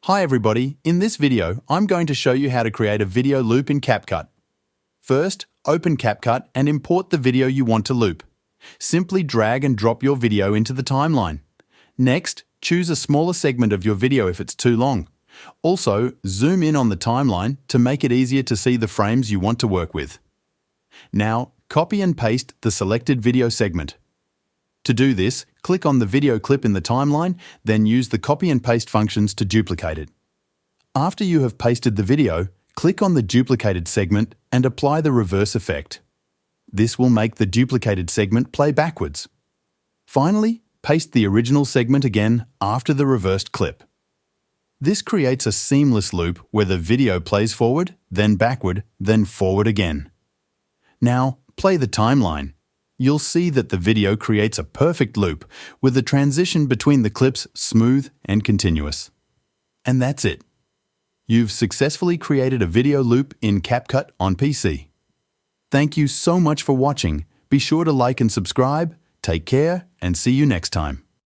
Hi everybody, in this video I'm going to show you how to create a video loop in CapCut. First, open CapCut and import the video you want to loop. Simply drag and drop your video into the timeline. Next, choose a smaller segment of your video if it's too long. Also, zoom in on the timeline to make it easier to see the frames you want to work with. Now, copy and paste the selected video segment. To do this, click on the video clip in the timeline, then use the copy and paste functions to duplicate it. After you have pasted the video, click on the duplicated segment and apply the reverse effect. This will make the duplicated segment play backwards. Finally, paste the original segment again after the reversed clip. This creates a seamless loop where the video plays forward, then backward, then forward again. Now, play the timeline. You'll see that the video creates a perfect loop with the transition between the clips smooth and continuous. And that's it. You've successfully created a video loop in CapCut on PC. Thank you so much for watching. Be sure to like and subscribe. Take care and see you next time.